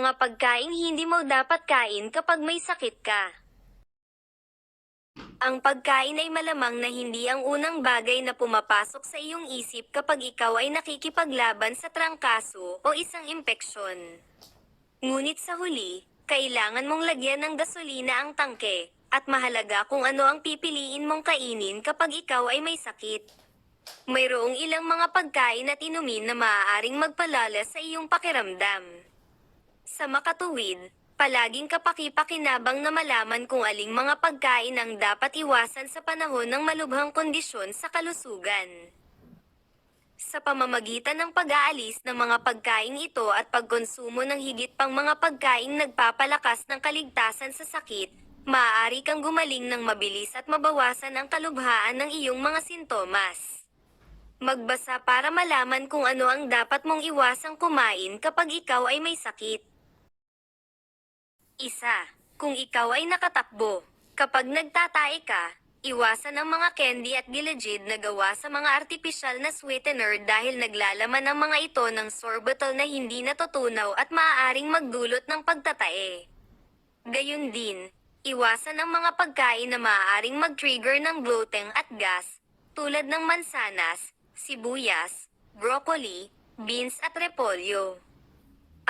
Mga pagkaing hindi mo dapat kain kapag may sakit ka. Ang pagkain ay malamang na hindi ang unang bagay na pumapasok sa iyong isip kapag ikaw ay nakikipaglaban sa trangkaso o isang impeksyon. Ngunit sa huli, kailangan mong lagyan ng gasolina ang tangke, at mahalaga kung ano ang pipiliin mong kainin kapag ikaw ay may sakit. Mayroong ilang mga pagkain at inumin na maaaring magpalala sa iyong pakiramdam. Sa makatuwid, palaging kapaki-pakinabang na malaman kung aling mga pagkain ang dapat iwasan sa panahon ng malubhang kondisyon sa kalusugan. Sa pamamagitan ng pag-aalis ng mga pagkain ito at pagkonsumo ng higit pang mga pagkaing nagpapalakas ng kaligtasan sa sakit, maaari kang gumaling ng mabilis at mabawasan ang kalubhaan ng iyong mga sintomas. Magbasa para malaman kung ano ang dapat mong iwasang kumain kapag ikaw ay may sakit. Isa, kung ikaw ay nakatakbo. Kapag nagtatae ka, iwasan ang mga candy at gilagid na gawa sa mga artipisyal na sweetener dahil naglalaman ang mga ito ng sorbitol na hindi natutunaw at maaaring magdulot ng pagtatae. Gayun din, iwasan ang mga pagkain na maaaring mag-trigger ng bloating at gas, tulad ng mansanas, sibuyas, broccoli, beans at repolyo.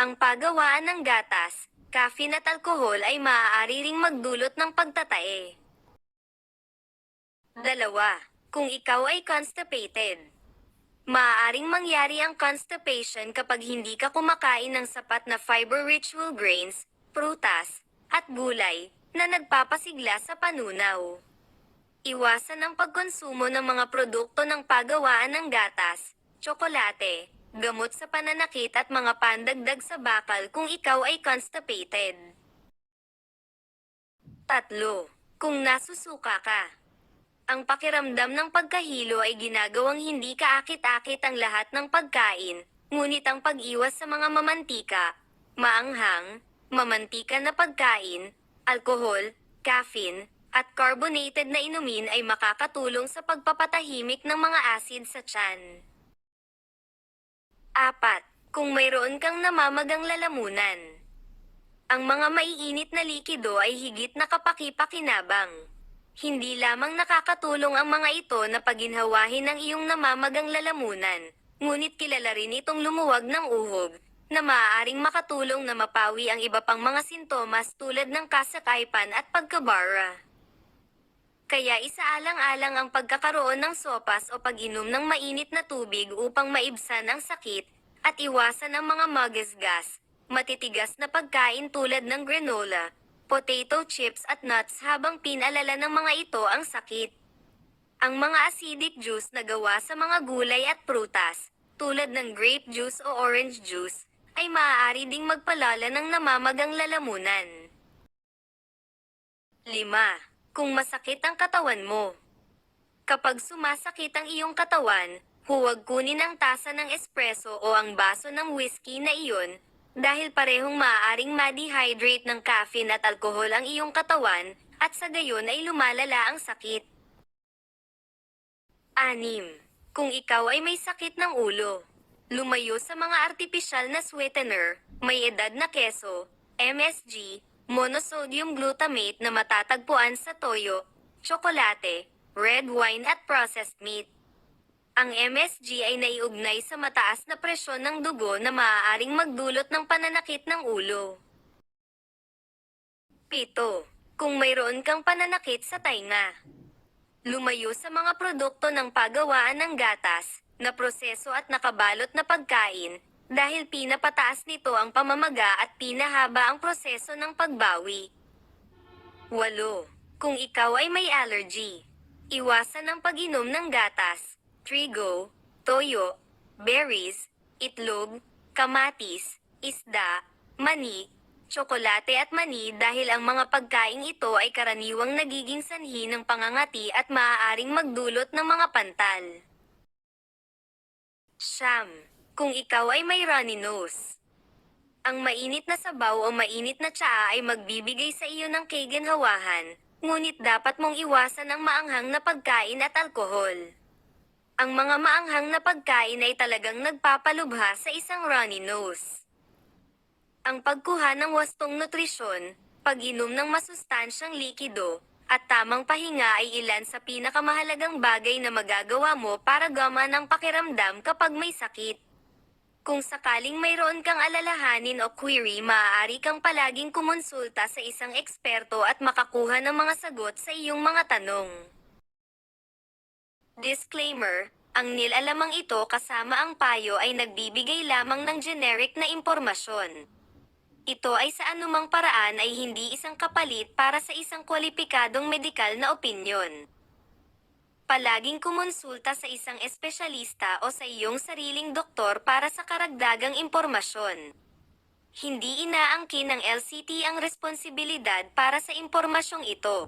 Ang paggawaan ng gatas, caffeine at alkohol ay maaari ring magdulot ng pagtatae. 2. Kung ikaw ay constipated. Maaaring mangyari ang constipation kapag hindi ka kumakain ng sapat na fiber-rich whole grains, prutas, at gulay, na nagpapasigla sa panunaw. Iwasan ang pagkonsumo ng mga produkto ng paggawaan ng gatas, tsokolate, gamot sa pananakit at mga pandagdag sa bakal kung ikaw ay constipated. 3. Kung nasusuka ka. Ang pakiramdam ng pagkahilo ay ginagawang hindi kaakit-akit ang lahat ng pagkain, ngunit ang pag-iwas sa mga mamantika, maanghang, mamantika na pagkain, alkohol, caffeine, at carbonated na inumin ay makakatulong sa pagpapatahimik ng mga asid sa tiyan. 4. Kung mayroon kang namamagang lalamunan. Ang mga maiinit na likido ay higit na kapaki-pakinabang. Hindi lamang nakakatulong ang mga ito na paginhawahin ng iyong namamagang lalamunan, ngunit kilala rin itong lumuwag ng uhog, na maaaring makatulong na mapawi ang iba pang mga sintomas tulad ng kasakaypan at pagkabara. Kaya isaalang-alang ang pagkakaroon ng sopas o pag-inom ng mainit na tubig upang maibsan ang sakit, at iwasan ang mga magasgas, matitigas na pagkain tulad ng granola, potato chips at nuts habang pinalala ng mga ito ang sakit. Ang mga acidic juice na gawa sa mga gulay at prutas, tulad ng grape juice o orange juice, ay maaari ding magpalala ng namamagang lalamunan. 5. Kung masakit ang katawan mo. Kapag sumasakit ang iyong katawan, huwag kunin ang tasa ng espresso o ang baso ng whiskey na iyon, dahil parehong maaaring ma-dehydrate ng caffeine at alkohol ang iyong katawan, at sa gayon ay lumalala ang sakit. 6. Kung ikaw ay may sakit ng ulo. Lumayo sa mga artipisyal na sweetener, may edad na keso, MSG, monosodium glutamate na matatagpuan sa toyo, tsokolate, red wine at processed meat. Ang MSG ay naiugnay sa mataas na presyon ng dugo na maaaring magdulot ng pananakit ng ulo. 7. Kung mayroon kang pananakit sa tainga. Lumayo sa mga produkto ng paggawaan ng gatas, na proseso at nakabalot na pagkain, dahil pinapataas nito ang pamamaga at pinahaba ang proseso ng pagbawi. 8. Kung ikaw ay may allergy. Iwasan ang pag-inom ng gatas, trigo, toyo, berries, itlog, kamatis, isda, mani, tsokolate at mani dahil ang mga pagkaing ito ay karaniwang nagiging sanhi ng pangangati at maaaring magdulot ng mga pantal. 9. Kung ikaw ay may runny nose. Ang mainit na sabaw o mainit na tsaa ay magbibigay sa iyo ng kaginhawahan, ngunit dapat mong iwasan ang maanghang na pagkain at alkohol. Ang mga maanghang na pagkain ay talagang nagpapalubha sa isang runny nose. Ang pagkuha ng wastong nutrisyon, pag-inom ng masustansyang likido, at tamang pahinga ay ilan sa pinakamahalagang bagay na magagawa mo para gumaman ang pakiramdam kapag may sakit. Kung sakaling mayroon kang alalahanin o query, maaari kang palaging kumonsulta sa isang eksperto at makakuha ng mga sagot sa iyong mga tanong. Disclaimer: ang nilalamang ito kasama ang payo ay nagbibigay lamang ng generic na impormasyon. Ito ay sa anumang paraan ay hindi isang kapalit para sa isang kwalipikadong medikal na opinyon. Palaging kumonsulta sa isang espesyalista o sa iyong sariling doktor para sa karagdagang impormasyon. Hindi inaangkin ng LCT ang responsibilidad para sa impormasyong ito.